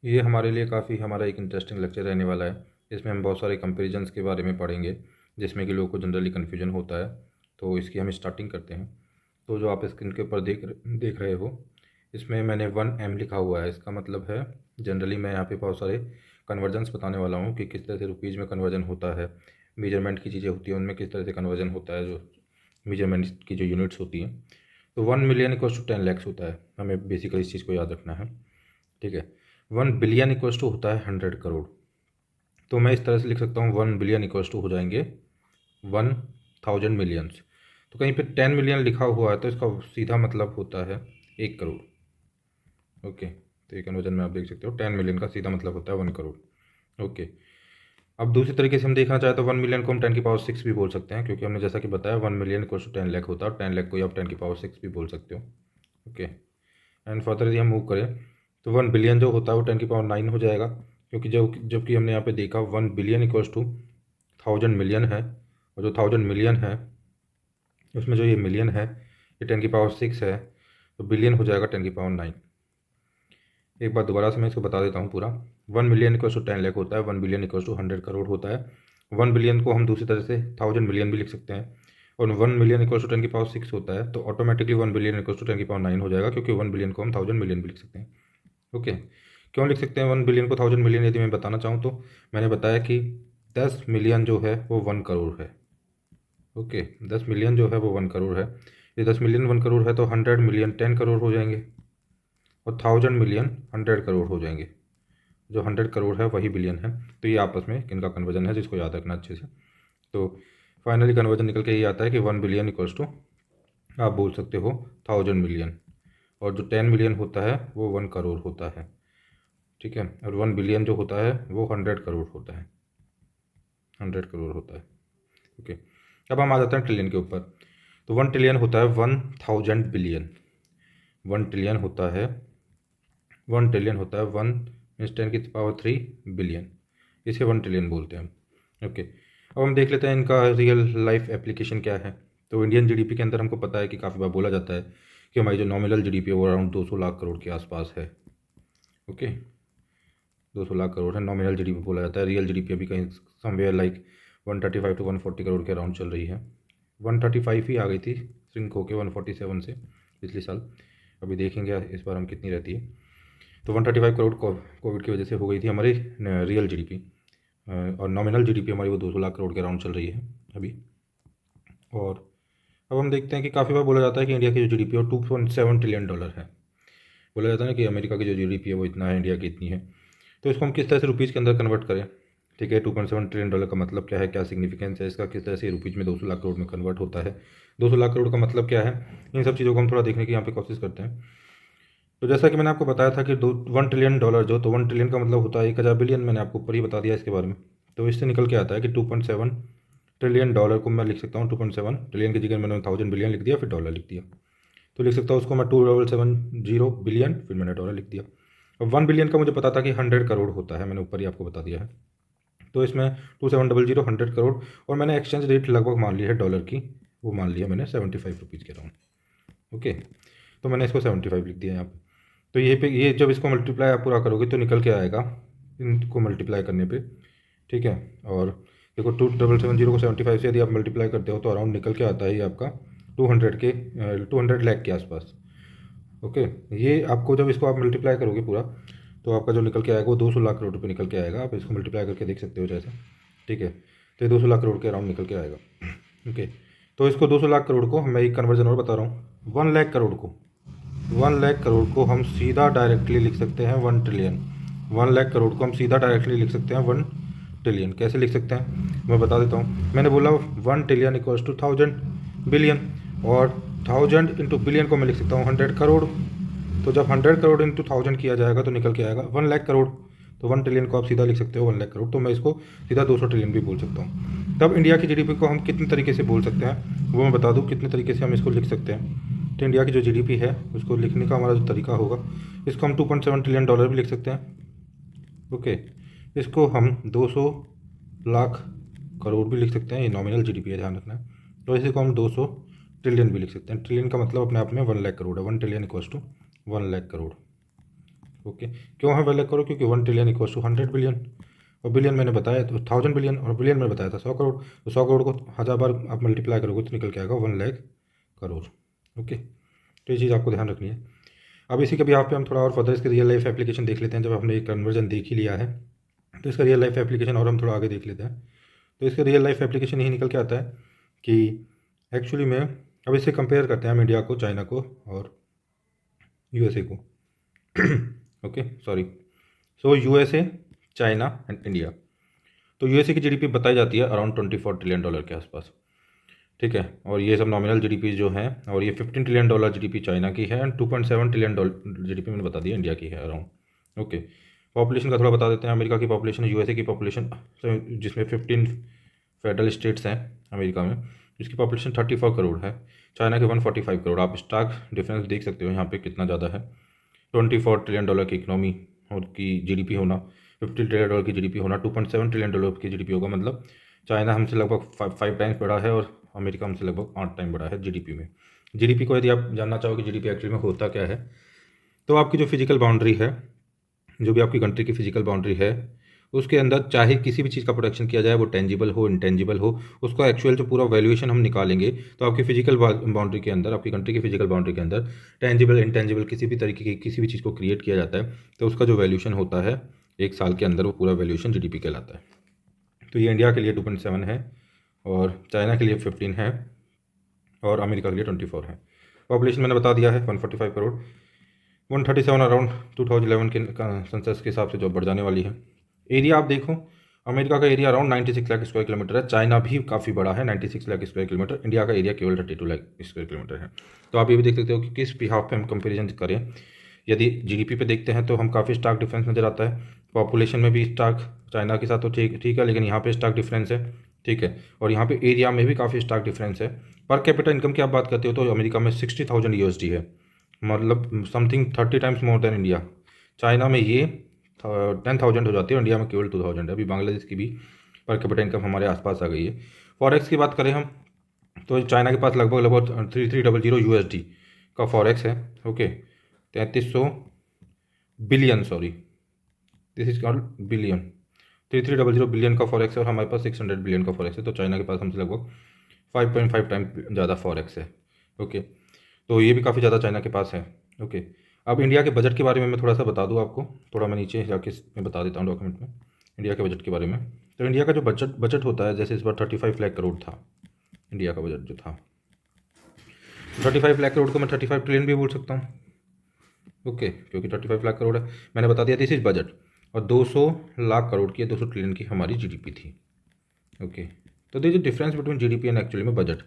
ये हमारे लिए काफ़ी हमारा एक इंटरेस्टिंग लेक्चर रहने वाला है। इसमें हम बहुत सारे कंपैरिजंस के बारे में पढ़ेंगे, जिसमें कि लोगों को जनरली कन्फ्यूजन होता है। तो इसकी हम स्टार्टिंग करते हैं। तो जो आप स्क्रीन के ऊपर देख रहे हो, इसमें मैंने 1M लिखा हुआ है। इसका मतलब है जनरली मैं यहाँ पे बहुत सारे कन्वर्जन्स बताने वाला हूँ कि किस तरह से रुपीज़ में कन्वर्जन होता है, मेजरमेंट की चीज़ें होती हैं उनमें किस तरह से कन्वर्जन होता है, जो मेजरमेंट की जो यूनिट्स होती हैं। तो 1 मिलियन इक्वल्स टू 10 लाख होता है। हमें बेसिकली इस चीज़ को याद रखना है, ठीक है। 1 बिलियन इक्वल्स टू होता है 100 करोड़। तो मैं इस तरह से लिख सकता हूँ 1 बिलियन इक्वल्स टू हो जाएंगे 1000 मिलियंस। तो कहीं पे 10 मिलियन लिखा हुआ है तो इसका सीधा मतलब होता है 1 करोड़। ओके, तो ये कन्वर्जन में आप देख सकते हो 10 मिलियन का सीधा मतलब होता है 1 करोड़। ओके, अब दूसरी तरीके से हम देखना चाहें तो 1 मिलियन को हम 10 की पावर 6 भी बोल सकते हैं, क्योंकि हमने जैसा कि बताया 1 मिलियन इक्वल्स टू 10 लाख होता है और 10 लाख को ही आप 10 की पावर 6 भी बोल सकते हो। ओके, एंड फर्दर यदि हम मूव करें तो 1 बिलियन जो होता है वो 10 की पावर 9 हो जाएगा, क्योंकि जबकि हमने यहाँ पे देखा 1 बिलियन इक्वल्स टू 1000 मिलियन है, और जो 1000 मिलियन है उसमें जो ये मिलियन है ये 10 की पावर 6 है, तो बिलियन हो जाएगा 10 की पावर 9। एक बार दोबारा से मैं इसको बता देता हूँ पूरा। 1 मिलियन इक्वल्स टू 10 लाख होता है, 1 बिलियन इक्वल्स टू 100 करोड़ होता है। 1 बिलियन को हम दूसरी तरह से 1000 मिलियन भी लिख सकते हैं, और 1 मिलियन इक्वल्स टू 10 की पावर 6 होता है, तो ऑटोमेटिकली 1 बिलियन इक्वल्स टू 10 की पावर 9 हो जाएगा, क्योंकि 1 बिलियन को हम 1000 मिलियन भी लिख सकते हैं। ओके, क्यों लिख सकते हैं 1 बिलियन को 1000 मिलियन? यदि मैं बताना चाहूँ तो मैंने बताया कि 10 मिलियन जो है वो 1 करोड़ है। ओके, 10 मिलियन जो है वो 1 करोड़ है। ये 10 मिलियन 1 करोड़ है, तो 100 मिलियन 10 करोड़ हो जाएंगे, और 1000 मिलियन 100 करोड़ हो जाएंगे। जो 100 करोड़ है वही बिलियन है। तो ये आपस में इनका कन्वर्जन है, जिसको याद रखना अच्छे से। तो फाइनली कन्वर्जन निकल के ये आता है कि 1 बिलियन इक्वल्स टू आप बोल सकते हो 1000 मिलियन, और जो 10 मिलियन होता है वो 1 करोड़ होता है, ठीक है। और 1 बिलियन जो होता है वो 100 करोड़ होता है, 100 करोड़ होता है। ओके, अब हम आ जाते हैं ट्रिलियन के ऊपर। तो 1 ट्रिलियन होता है 1000 बिलियन। 1 ट्रिलियन होता है 1 ट्रिलियन होता है 1 × 10 की पावर 3 बिलियन। इसे 1 ट्रिलियन बोलते हैं हम। ओके, अब हम देख लेते हैं इनका रियल लाइफ एप्लीकेशन क्या है। तो इंडियन जीडीपी के अंदर हमको पता है कि काफ़ी बार बोला जाता है कि हमारी जो नॉमिनल जीडीपी है वो अराउंड 200 लाख करोड़ के आसपास है। ओके, 200 लाख करोड़ है, नॉमिनल जीडीपी बोला जाता है। रियल जीडीपी अभी कहीं समवेयर लाइक 135 टू 140 करोड़ के अराउंड चल रही है। 135 ही आ गई थी श्रिंक होके 147 से पिछले साल। अभी देखेंगे इस बार हम कितनी रहती है। तो 135 करोड़ कोविड की वजह से हो गई थी हमारी रियल जीडीपी, और नॉमिनल जीडीपी हमारी वो 200 लाख करोड़ के अराउंड चल रही है अभी। और अब हम देखते हैं कि काफ़ी बार बोला जाता है कि इंडिया की जो जीडीपी है वो $2.7 ट्रिलियन है। बोला जाता है ना कि अमेरिका की जो जीडीपी है वो इतना है, इंडिया की इतनी है। तो इसको हम किस तरह से रुपीज़ के अंदर कन्वर्ट करें, ठीक है। $2.7 ट्रिलियन का मतलब क्या है, क्या सिग्निफिकेंस है इसका, किस तरह से रुपीज़ में 200 लाख करोड़ में कन्वर्ट होता है, 200 लाख करोड़ का मतलब क्या है, इन सब चीज़ों को हम थोड़ा देखने की यहाँ पे कोशिश करते हैं। तो जैसा कि मैंने आपको बताया था कि 1 ट्रिलियन डॉलर जो, तो 1 ट्रिलियन का मतलब होता है 1000 बिलियन। मैंने आपको ऊपर ही बता दिया इसके बारे में। तो इससे निकल के आता है कि 2.7 ट्रिलियन डॉलर को मैं लिख सकता हूँ 2.7 ट्रिलियन की जगह मैंने 1000 बिलियन लिख दिया, फिर डॉलर लिख दिया। तो लिख सकता हूँ उसको मैं 2770 बिलियन, फिर मैंने डॉलर लिख दिया। अब 1 बिलियन का मुझे पता था कि 100 करोड़ होता है, मैंने ऊपर ही आपको बता दिया है। तो इसमें 2700 100 करोड़, और मैंने एक्सचेंज रेट लगभग मान लिया है डॉलर की, वो मान लिया मैंने 75 रुपीज़ के अराउंड। ओके, तो मैंने इसको 75 लिख दिया यहाँ पे। तो ये पे ये जब इसको मल्टीप्लाई आप पूरा करोगे तो निकल के आएगा, इनको मल्टीप्लाई करने पे, ठीक है। और देखो 2770 को 75 से यदि आप मल्टीप्लाई करते हो तो अराउंड निकल के आता है ये आपका 200 लाख के आसपास। ओके, ये आपको जब इसको आप मल्टीप्लाई करोगे पूरा, तो आपका जो निकल के आएगा वो 200 लाख करोड़ रुपये निकल के आएगा। आप इसको मल्टीप्लाई करके देख सकते हो जैसे, ठीक है। तो ये 200 लाख करोड़ के अराउंड निकल के आएगा। ओके, तो इसको 200 लाख करोड़ को मैं एक कन्वर्जन और बता रहा हूँ। 1 लाख करोड़ को, 1 लाख करोड़ को हम सीधा डायरेक्टली लिख सकते हैं 1 ट्रिलियन। 1 लाख करोड़ को हम सीधा डायरेक्टली लिख सकते हैं 1 ट्रिलियन। कैसे लिख सकते हैं मैं बता देता हूँ। मैंने बोला 1 ट्रिलियन इक्वल्स टू 1000 बिलियन, और 1000 × बिलियन को मैं लिख सकता हूँ 100 करोड़। तो जब 100 करोड़ इंटू 1000 किया जाएगा तो निकल के आएगा 1 लाख करोड़। तो 1 ट्रिलियन को आप सीधा लिख सकते हो 1 लाख करोड़। तो मैं इसको सीधा 200 ट्रिलियन भी बोल सकता हूँ। तब इंडिया की जीडीपी को हम कितने तरीके से बोल सकते हैं वो मैं बता दूँ, कितने तरीके से हम इसको लिख सकते हैं। तो इंडिया की जो जीडीपी है उसको लिखने का हमारा जो तरीका होगा, इसको हम 2.7 ट्रिलियन डॉलर भी लिख सकते हैं। ओके, इसको हम 200 लाख करोड़ भी लिख सकते हैं, ये नॉमिनल जीडीपी है ध्यान रखना है। तो इसी को हम 200 ट्रिलियन भी लिख सकते हैं। ट्रिलियन का मतलब अपने आप में 1 लाख करोड़ है। 1 trillion equals to 1 lakh crore. Okay, क्यों है 1,00,000 करोड़? क्योंकि 1 ट्रिलियन इक्वल्स टू 100 बिलियन, और बिलियन मैंने बताया तो 1000 बिलियन, और बिलियन मैंने बताया था 100 करोड़। तो 100 करोड़ को 1000 बार आप मल्टीप्लाई करोगे तो निकल के आएगा 1,00,000 करोड़। ओके, तो ये चीज़ आपको ध्यान रखनी है। अब इसी के भी यहाँ पे हम थोड़ा और फर्दर इसके रियल लाइफ एप्लीकेशन देख लेते हैं। जब हमने एक कन्वर्जन देख ही लिया है तो इसका रियल लाइफ एप्लीकेशन और हम थोड़ा आगे देख लेते हैं। तो इसका रियल लाइफ एप्लीकेशन यही निकल के आता है कि एक्चुअली में अब इससे कंपेयर करते हैं हम इंडिया को, चाइना को और यूएसए को। Okay sorry, so USA, China and India. तो यूएसए की जीडीपी बताई जाती है अराउंड $24 ट्रिलियन के आसपास, ठीक है। और ये सब नॉमिनल जीडीपी जो हैं, और ये $15 ट्रिलियन जीडीपी चाइना की है एंड $2.7 ट्रिलियन जीडीपी मैंने बता दिया इंडिया की है अराउंड। ओके, पॉपुलेशन का थोड़ा बता देते हैं। अमेरिका की पॉपुलेशन, यूएसए की पॉपुलेशन जिसमें 15 फेडरल स्टेट्स हैं अमेरिका में, जिसकी पॉपुलेशन 34 करोड़ है। चाइना के 145 करोड़। आप स्टार्क डिफरेंस देख सकते हो यहाँ पे कितना ज़्यादा है। $24 ट्रिलियन की इकोनॉमी और की जीडीपी होना, $15 ट्रिलियन की जीडीपी होना, $2.7 ट्रिलियन की जीडीपी होगा। मतलब चाइना हमसे लगभग 5 टाइम्स बड़ा है और अमेरिका हमसे लगभग 8 टाइम बड़ा है जीडीपी में। जीडीपी को यदि आप जानना चाहो कि जीडीपी एक्चुअली में होता क्या है, तो आपकी जो फिजिकल बाउंड्री है, जो भी आपकी कंट्री की फिजिकल बाउंड्री है, उसके अंदर चाहे किसी भी चीज़ का प्रोडक्शन किया जाए, वो टेंजिबल हो इंटेंजिबल हो, उसका एक्चुअल जो पूरा वैल्यूएशन हम निकालेंगे तो आपकी फिजिकल बाउंड्री के अंदर, आपकी कंट्री की फिजिकल बाउंड्री के अंदर टेंजिबल इंटेंजिबल किसी भी तरीके की किसी भी चीज़ को क्रिएट किया जाता है तो उसका जो वैल्यूएशन होता है एक साल के अंदर, वो पूरा वैल्यूएशन जीडीपी कहलाता है। तो ये इंडिया के लिए 2.7 है और चाइना के लिए 15 है और अमेरिका के लिए 24 है। पॉपुलेशन मैंने बता दिया है 145 करोड़, 137 अराउंड 2011 के सेंसस के हिसाब से जो बढ़ जाने वाली है। एरिया आप देखो, अमेरिका का area around 96 lakh square kilometre है, चाइना भी काफ़ी बड़ा है 96 लाख स्क्वायर किलोमीटर, इंडिया का एरिया केवल 32 लाख स्क्वायर किलोमीटर है। तो आप ये भी देख सकते हो कि किस बिहाफ पे हम कंपेरिजन करें। यदि जीडीपी पे देखते हैं तो हम काफ़ी स्टार्क डिफरेंस नज़र आता है। पॉपुलेशन में भी स्टार्क चाइना के साथ तो ठीक ठीक है, लेकिन यहाँ पे स्टार्क डिफरेंस है, ठीक है। और यहाँ पे एरिया में भी काफ़ी स्टार्क डिफरेंस है। पर कैपिटा इनकम की आप बात करते हो तो अमेरिका में 60,000 यूएसडी है, मतलब something 30 times more than India. China में ये 10,000 हो जाती है, इंडिया में केवल 2,000 है। अभी बांग्लादेश की भी पर कैपिटा इनकम हमारे आसपास आ गई है। फॉरेक्स की बात करें हम तो चाइना के पास लगभग लगभग 3300 यूएसडी का फॉरेक्स है। Okay, 3300 billion, sorry this is called billion, 3300 billion का फॉरेक्स है और हमारे पास 600 बिलियन का फॉरेक्स है। तो चाइना के पास हमसे लगभग 5.5 टाइम ज़्यादा फॉरेक्स है। ओके, तो ये भी काफ़ी ज़्यादा चाइना के पास है। ओके, अब इंडिया के बजट के बारे में मैं थोड़ा सा बता दूँ आपको, थोड़ा मैं नीचे जाके मैं बता देता हूँ डॉक्यूमेंट में इंडिया के बजट के बारे में। तो इंडिया का जो बजट होता है, जैसे इस बार 35 लाख करोड़ था इंडिया का बजट जो था, 35 लाख करोड़ को मैं 35 ट्रिलियन भी बोल सकता हूँ। ओके, क्योंकि 35 लाख करोड़ है, मैंने बता दिया दिस इज बजट। और 200 लाख करोड़ की, 200 ट्रिलियन की हमारी जीडीपी थी। ओके, तो this is difference between GDP and actually में बजट।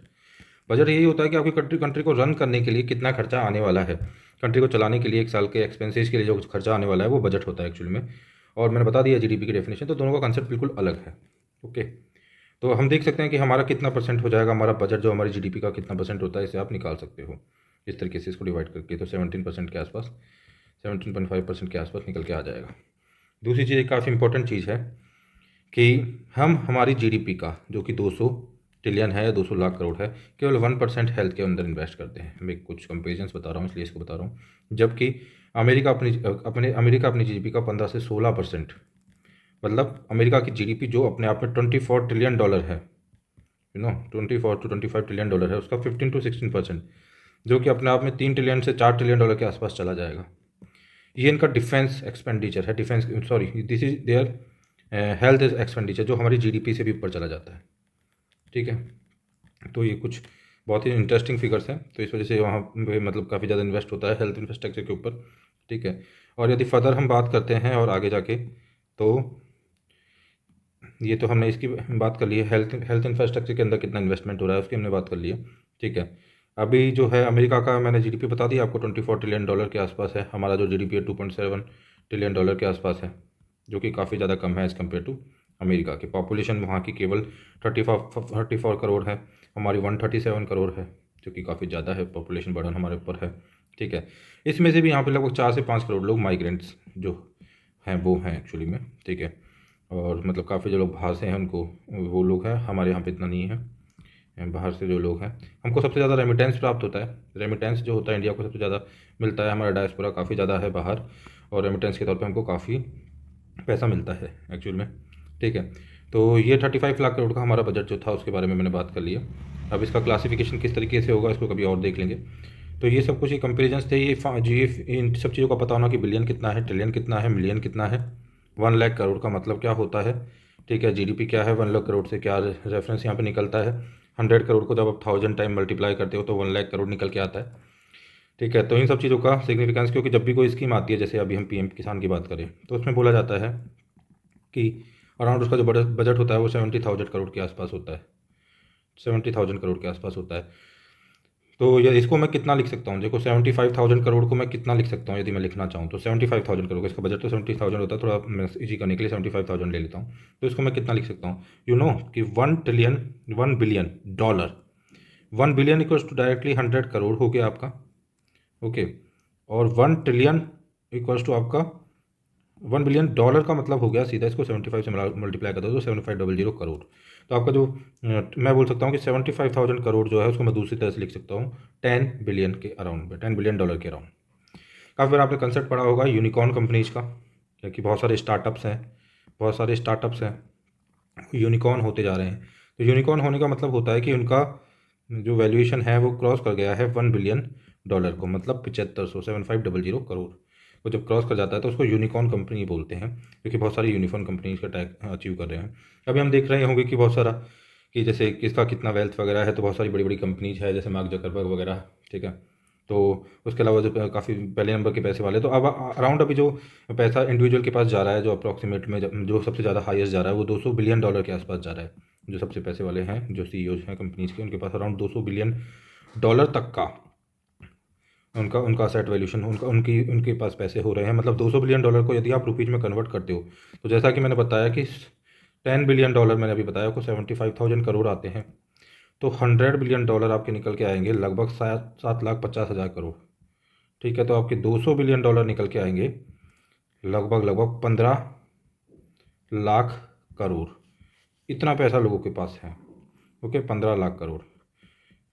बजट यही होता है कि आपकी कंट्री को रन करने के लिए कितना खर्चा आने वाला है, कंट्री को चलाने के लिए एक साल के एक्सपेंसेस के लिए जो खर्चा आने वाला है वो बजट होता है एक्चुअली में। और मैंने बता दिया जीडीपी की डेफिनेशन, तो दोनों का कंसेप्ट बिल्कुल अलग है। ओके, तो हम देख सकते हैं कि हमारा कितना परसेंट हो जाएगा, हमारा बजट जो हमारी जीडीपी का कितना परसेंट होता है, इसे आप निकाल सकते हो इस तरीके से इसको डिवाइड करके। तो 17% के आसपास, 17.5% के आसपास निकल के आ जाएगा। दूसरी चीज़, एक काफ़ी इंपॉर्टेंट चीज़ है कि हम हमारी जीडीपी का जो कि 200 ट्रिलियन है या 200 लाख करोड़ है, केवल 1% हेल्थ के अंदर इन्वेस्ट करते हैं। मैं कुछ कंपेरिजन्स बता रहा हूँ इसलिए इसको बता रहा हूँ। जबकि अमेरिका अपनी जीडीपी का 15 से 16%, मतलब अमेरिका की जीडीपी जो अपने आप में $24 ट्रिलियन है, 24 to 25 ट्रिलियन है, उसका 15 to 16%, जो कि अपने आप में 3 ट्रिलियन से 4 ट्रिलियन डॉलर के आसपास चला जाएगा। ये इनका डिफेंस एक्सपेंडिचर है, defence sorry this is their health expenditure, जो हमारी जीडीपी से भी ऊपर चला जाता है, ठीक है। तो ये कुछ बहुत ही इंटरेस्टिंग फिगर्स हैं, तो इस वजह से वहाँ पे मतलब काफ़ी ज़्यादा इन्वेस्ट होता है हेल्थ इंफ्रास्ट्रक्चर के ऊपर, ठीक है। और यदि फर्दर हम बात करते हैं और आगे जाके, तो ये तो हमने इसकी बात कर ली है, हेल्थ इंफ्रास्ट्रक्चर के अंदर कितना इन्वेस्टमेंट हो रहा है उसकी हमने बात कर ली है, ठीक है। अभी जो है अमेरिका का मैंने जीडीपी बता दिया आपको, $24 ट्रिलियन के आसपास है। हमारा जो जीडीपी है $2.7 ट्रिलियन के आसपास है, जो कि काफ़ी ज़्यादा कम है एज़ कम्पेयर टू अमेरिका की। पॉपुलेशन वहाँ की केवल 34 करोड़ है, हमारी 137 करोड़ है, जो कि काफ़ी ज़्यादा है, पॉपुलेशन बर्डन हमारे ऊपर है, ठीक है। इसमें से भी यहाँ पे लगभग 4 से 5 करोड़ लोग माइग्रेंट्स जो हैं वो हैं एक्चुअली में, ठीक है। और मतलब काफ़ी जो लोग बाहर से हैं उनको, वो लोग हैं, हमारे यहाँ पे इतना नहीं है। बाहर से जो लोग हैं, हमको सबसे ज़्यादा रेमिटेंस प्राप्त होता है, रेमिटेंस जो होता है इंडिया को सबसे ज़्यादा मिलता है, हमारा डायस्पोरा काफ़ी ज़्यादा है बाहर। और रेमिटेंस के तौर पे हमको काफ़ी पैसा मिलता है एक्चुअल में। ठीक है, तो ये 35 लाख करोड़ का हमारा बजट जो था उसके बारे में मैंने बात कर लिया। अब इसका क्लासिफिकेशन किस तरीके से होगा इसको कभी और देख लेंगे। तो ये सब कुछ ये कंपेरिजन्स थे, ये इन सब चीज़ों का पता होना कि बिलियन कितना है, ट्रिलियन कितना है, मिलियन कितना है, 1 लाख करोड़ का मतलब क्या होता है। ठीक है, जीडीपी क्या है, 1 लाख करोड़ से क्या रेफरेंस यहाँ पे निकलता है। 100 करोड़ को जब आप 1000 टाइम मल्टीप्लाई करते हो तो 1 लाख करोड़ निकल के आता है। ठीक है, तो इन सब चीज़ों का सिग्निफिकेंस, क्योंकि जब भी कोई स्कीम आती है, जैसे अभी हम पीएम किसान की बात करें, तो उसमें बोला जाता है कि अराउंड उसका जो बजट होता है वो 70,000 करोड़ के आसपास होता है, 70,000 करोड़ के आसपास होता है। तो ये इसको मैं कितना लिख सकता हूँ, देखो 75,000 करोड़ को मैं कितना लिख सकता हूँ यदि मैं लिखना चाहूँ तो 75,000 करोड़, इसका बजट तो 70,000 होता है, थोड़ा मैं इजी करने के लिए 75,000 ले लेता हूँ। तो इसको मैं कितना लिख सकता हूँ, यू नो कि 1 trillion, 1 billion dollar, 1 billion equals to directly 100 crore हो गया आपका। ओके, और 1 ट्रिलियन इक्वल्स टू आपका 1 बिलियन डॉलर का मतलब हो गया सीधा, इसको 75 से मल्टीप्लाई कर दो तो 7500 करोड़। तो आपका जो मैं बोल सकता हूँ कि 75,000 करोड़ जो है उसको मैं दूसरी तरह से लिख सकता हूँ 10 बिलियन के अराउंड में, 10 बिलियन डॉलर के अराउंड। काफ़ी बार आपने कंसेप्ट पढ़ा होगा यूनिकॉर्न कंपनीज का, क्योंकि बहुत सारे स्टार्टअप्स हैं, बहुत सारे स्टार्टअप्स हैं यूनिकॉर्न होते जा रहे हैं। तो यूनिकॉर्न होने का मतलब होता है कि उनका जो वैल्यूएशन है वो क्रॉस कर गया है 1 बिलियन डॉलर को, मतलब 7500 को जब क्रॉस कर जाता है तो उसको यूनिकॉर्न कंपनी बोलते हैं, क्योंकि बहुत सारी यूनिकॉर्न कंपनी इसका टैग अचीव कर रहे हैं। अभी हम देख रहे होंगे कि बहुत सारा कि जैसे किसका कितना वेल्थ वगैरह है, तो बहुत सारी बड़ी बड़ी कंपनीज है जैसे मार्क जकरबर्ग वगैरह। ठीक है, तो उसके अलावा जो काफ़ी पहले नंबर के पैसे वाले, तो अब अराउंड अभी जो पैसा इंडिविजुअल के पास जा रहा है, जो अप्रॉक्सीमेट में जो सबसे ज़्यादा हाईएस्ट जा रहा है वो 200 बिलियन डॉलर के आसपास जा रहा है। जो सबसे पैसे वाले हैं, जो सीईओज हैं कंपनीज के, उनके पास अराउंड 200 बिलियन डॉलर तक का उनका उनका सेट वैल्यूशन, उनका उनकी उनके पास पैसे हो रहे हैं। मतलब 200 बिलियन डॉलर को यदि आप रुपीज़ में कन्वर्ट करते हो, तो जैसा कि मैंने बताया कि 10 बिलियन डॉलर मैंने अभी बताया आपको 75,000 करोड़ आते हैं, तो 100 बिलियन डॉलर आपके निकल के आएंगे लगभग 7,50,000 करोड़। ठीक है, तो आपके 200 बिलियन डॉलर निकल के आएंगे लगभग लगभग 15 लाख करोड़। इतना पैसा लोगों के पास है। ओके, 15 लाख करोड़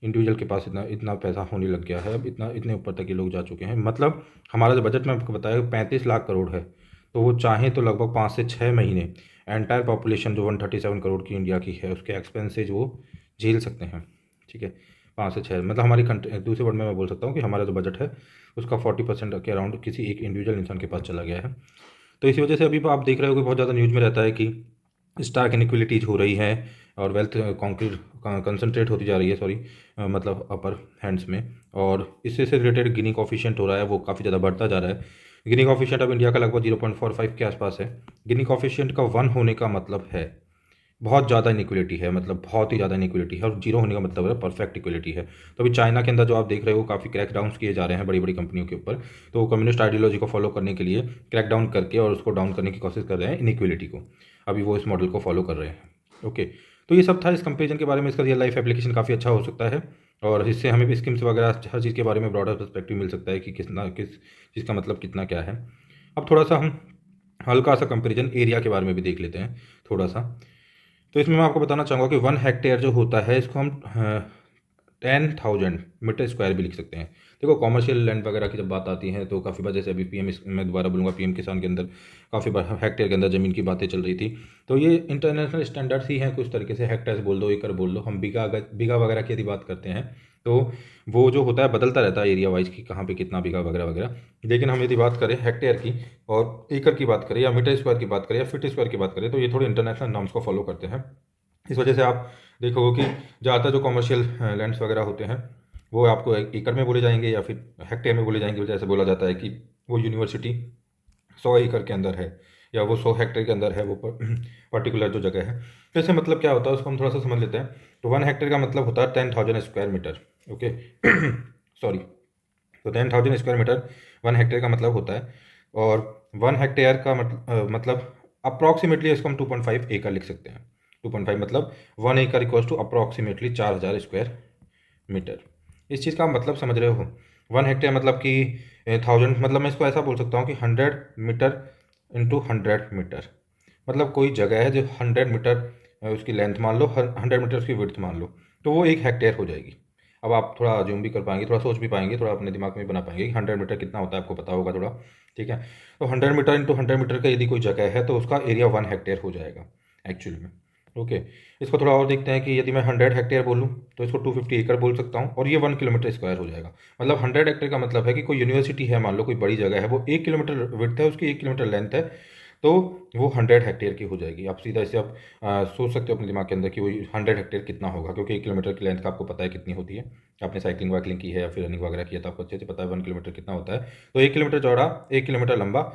इंडिविजुअल के पास इतना इतना पैसा होने लग गया है, अब इतना इतने ऊपर तक ये लोग जा चुके हैं। मतलब हमारा जो बजट में आपको बताया 35 लाख करोड़ है, तो वो चाहें तो लगभग 5 से 6 महीने एंटायर पॉपुलेशन जो 137 करोड़ की इंडिया की है उसके एक्सपेंसेज वो झेल सकते हैं। ठीक है, 5 से 6, मतलब हमारी कंट्री, दूसरे वर्ड में मैं बोल सकता हूँ कि हमारा जो बजट है उसका 40% के अराउंड किसी एक इंडिविजुअल इंसान के पास चला गया है। तो इसी वजह से अभी आप देख रहे हो कि बहुत ज़्यादा न्यूज़ में रहता है कि स्टार्क इनइक्वलिटीज़ हो रही है और वेल्थ कॉन्क्रीट कंसनट्रेट होती जा रही है, सॉरी, मतलब अपर हैंड्स में। और इससे से रिलेटेड गिनी कॉफिशिएंट हो रहा है वो काफ़ी ज़्यादा बढ़ता जा रहा है। गिनी कॉफिशिएंट अब इंडिया का लगभग 0.45 के आसपास है। गिनी कॉफिशिएंट का 1 होने का मतलब है बहुत ज़्यादा इनइक्वलिटी है, मतलब बहुत ही ज़्यादा इनइक्वलिटी है, और 0 होने का मतलब है परफेक्ट इक्वलिटी है। तो अभी चाइना के अंदर जो आप देख रहे हो काफ़ी क्रैकडाउन्स किए जा रहे हैं बड़ी बड़ी कंपनियों के ऊपर, तो वो कम्युनिस्ट आइडियोलॉजी को फॉलो करने के लिए क्रैकडाउन करके और उसको डाउन करने की कोशिश कर रहे हैं इनइक्वलिटी को। अभी वो इस मॉडल को फॉलो कर रहे हैं। ओके, तो ये सब था इस कंपेरिजन के बारे में। इसका रियल लाइफ एप्लीकेशन काफ़ी अच्छा हो सकता है और इससे हमें भी स्कीम्स वगैरह हर चीज़ के बारे में ब्रॉडर पर्सपेक्टिव मिल सकता है कि किस चीज़ का मतलब कितना क्या है। अब थोड़ा सा हम हल्का सा कंपेरिजन एरिया के बारे में भी देख लेते हैं थोड़ा सा। तो इसमें मैं आपको बताना चाहूँगा कि 1 हेक्टेयर जो होता है इसको हम 10,000 मीटर स्क्वायर भी लिख सकते हैं। देखो कॉमर्शियल लैंड वगैरह की जब बात आती है तो काफ़ी बार, जैसे अभी पीएम, मैं दोबारा बोलूँगा, पीएम किसान के अंदर काफ़ी बार हेक्टेयर के अंदर ज़मीन की बातें चल रही थी। तो ये इंटरनेशनल स्टैंडर्ड्स ही हैं कुछ तरीके से, हेक्टेयर्स बोल दो, एकड़ बोल दो। हम बीघा वगैरह की यदि बात करते हैं तो वो जो होता है बदलता रहता है एरिया वाइज कि कहाँ पे कितना बीघा वगैरह वगैरह। लेकिन हम यदि बात करें हेक्टेयर की और एकड़ की बात करें या मीटर स्क्वायर की बात करें या फीट स्क्वायर की बात करें, तो ये थोड़े इंटरनेशनल नॉर्म्स को फॉलो करते हैं। इस वजह से आप देखोगे कि ज़्यादातर जो कमर्शियल लैंड्स वगैरह होते हैं वो आपको एकड़ में बोले जाएंगे या फिर हेक्टेयर में बोले जाएंगे। जैसे बोला जाता है कि वो यूनिवर्सिटी 100 एकड़ के अंदर है या वो 100 हेक्टेयर के अंदर है, वो पर्टिकुलर जो जगह है। तो इससे मतलब क्या होता है उसको हम थोड़ा सा समझ लेते हैं। तो 1 हेक्टेयर का मतलब होता है 10,000 स्क्वायर मीटर। ओके, सॉरी, तो 10,000 स्क्वायर मीटर 1 हेक्टेयर का मतलब होता है। और 1 हेक्टेयर का मतलब अप्रॉक्सीमेटली इसको हम 2.5 एकड़ लिख सकते हैं। 2.5 मतलब 1 एकड़ equals to approximately 4,000 square metre. इस चीज़ का आप मतलब समझ रहे हो। 1 हेक्टेयर मतलब कि 1000, मतलब मैं इसको ऐसा बोल सकता हूँ कि 100 मीटर इंटू 100 मीटर, मतलब कोई जगह है जो 100 मीटर उसकी लेंथ मान लो, 100 मीटर उसकी विड्थ मान लो, तो वो 1 हेक्टेयर हो जाएगी। अब आप थोड़ा अज्यूम भी कर पाएंगे, थोड़ा सोच भी पाएंगे, थोड़ा अपने दिमाग में बना पाएंगे कि 100 मीटर कितना होता है, आपको पता होगा थोड़ा। ठीक है, तो 100 मीटर इंटू 100 मीटर का यदि कोई जगह है तो उसका एरिया 1 हेक्टेयर हो जाएगा एक्चुअली में। ओके, इसको थोड़ा और देखते हैं कि यदि मैं 100 हेक्टेयर बोलूँ तो इसको 250 एकड़ बोल सकता हूँ, और ये 1 किलोमीटर स्क्वायर हो जाएगा। मतलब 100 हेक्टेयर का मतलब है कि कोई यूनिवर्सिटी है, मान लो कोई बड़ी जगह है, वो 1 किलोमीटर विड्थ है उसकी, 1 किलोमीटर लेंथ है, तो वो 100 हेक्टेयर की हो जाएगी। आप सीधा इसे आप सोच सकते हो अपने दिमाग के अंदर कि वो 100 हेक्टेयर कितना होगा, क्योंकि 1 किलोमीटर की लेंथ का आपको पता है कितनी होती है। आपने साइकिलिंग वाइकलिंग की है या फिर रनिंग वगैरह किया तो आपको अच्छे से पता है 1 किलोमीटर कितना होता है। तो 1 किलोमीटर चौड़ा, 1 किलोमीटर लंबा,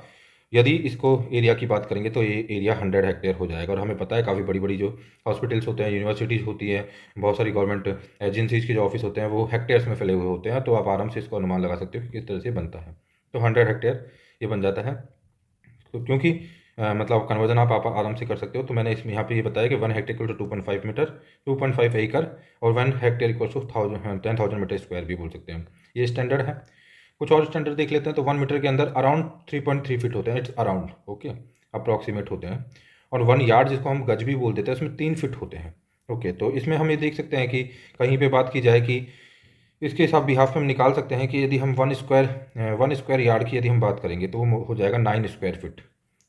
यदि इसको एरिया की बात करेंगे तो ये एरिया 100 हेक्टेयर हो जाएगा। और हमें पता है काफ़ी बड़ी बड़ी जो हॉस्पिटल्स होते हैं, यूनिवर्सिटीज़ होती है, बहुत सारी गवर्नमेंट एजेंसीज़ के जो ऑफिस होते हैं वो हेक्टेयर्स में फैले हुए होते हैं, तो आप आराम से इसको अनुमान लगा सकते हो कि किस तरह से बनता है। तो 100 हेक्टेयर ये बन जाता है। तो क्योंकि मतलब कन्वर्जन आप आराम से कर सकते हो, तो मैंने इसमें यहाँ पे ये बताया कि 1 हेक्टेयर इक्वल टू 2.5 मीटर, 2.5 एकड़, और 1 hectare equal to 10,000 metre square भी बोल सकते हैं। ये स्टैंडर्ड है। कुछ और स्टैंडर्ड देख लेते हैं। तो 1 मीटर के अंदर अराउंड 3.3 फीट होते हैं, इट्स अराउंड ओके, अप्रॉक्सीमेट होते हैं। और 1 यार्ड जिसको हम गज भी बोल देते हैं, उसमें 3 फीट होते हैं। ओके, तो इसमें हम ये देख सकते हैं कि कहीं पे बात की जाए कि इसके हिसाब बिहाफ में हम निकाल सकते हैं कि यदि हम 1 स्क्वायर यार्ड की यदि हम बात करेंगे तो वो हो जाएगा 9 स्क्वायर फीट।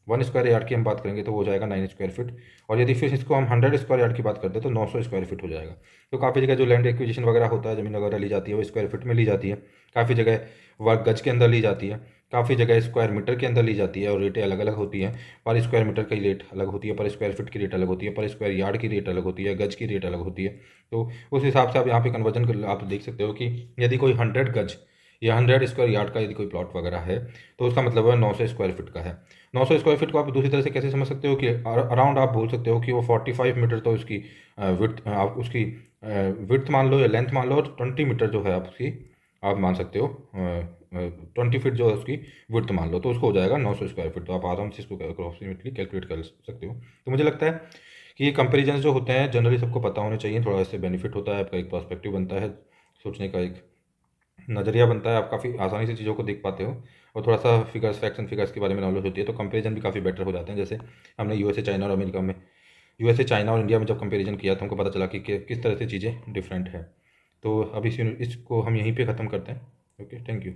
1 स्क्वायर यार्ड की हम बात करेंगे तो वो हो जाएगा 9 स्क्वायर फीट। और यदि फिर इसको हम 100 स्क्वायर यार्ड की बात करते हैं तो 900 स्क्वायर फीट हो जाएगा। तो काफ़ी जगह जो लैंड एक्विजिशन वगैरह होता है, ज़मीन वगैरह ली जाती है, वो स्क्वायर फीट में ली जाती है। काफ़ी जगह वह गज के अंदर ली जाती है, काफ़ी जगह स्क्वायर मीटर के अंदर ली जाती है, और रेटें अलग अलग होती हैं। पर स्क्वायर मीटर की रेट अलग होती है, पर स्क्वायर फीट की रेट अलग होती है, पर स्क्वायर यार्ड की रेट अलग होती है, गज की रेट अलग होती है। तो उस हिसाब से आप यहाँ पे कन्वर्जन कर आप देख सकते हो कि यदि कोई 100 गज या 100 स्क्वायर यार्ड का यदि कोई प्लॉट वगैरह है तो उसका मतलब है 900 स्क्वायर फीट का है। 900 स्क्वायर फीट को आप दूसरी तरह से कैसे समझ सकते हो कि अराउंड आप बोल सकते हो कि वो 45 मीटर तो उसकी विड्थ, आप उसकी विड्थ मान लो या लेंथ मान लो, और 20 मीटर जो है आप उसकी आप मान सकते हो 20 फीट जो है उसकी विड्थ मान लो, तो उसको हो जाएगा 900 स्क्वायर फीट। तो आप आराम से इसको अप्रोक्सीमेटली कैलकुलेट कर सकते हो। तो मुझे लगता है कि ये कंपेरिजन जो होते हैं जनरली सबको पता होने चाहिए, थोड़ा इससे बेनिफिट होता है, आपका एक पर्सपेक्टिव बनता है, सोचने का एक नज़रिया बनता है, आप काफ़ी आसानी से चीज़ों को देख पाते हो, और थोड़ा सा फिगर्स, फैक्ट्स एंड फिगर्स के बारे में नॉलेज होती है, तो कंपेरिजन भी काफ़ी बेटर हो जाते हैं। जैसे हमने यूएसए चाइना और अमेरिका में, यूएसए चाइना और इंडिया में जब कंपेरिजन किया तो हमको पता चला कि किस तरह से चीज़ें डिफरेंट है। तो अब इसको हम यहीं पे ख़त्म करते हैं। Okay, thank you.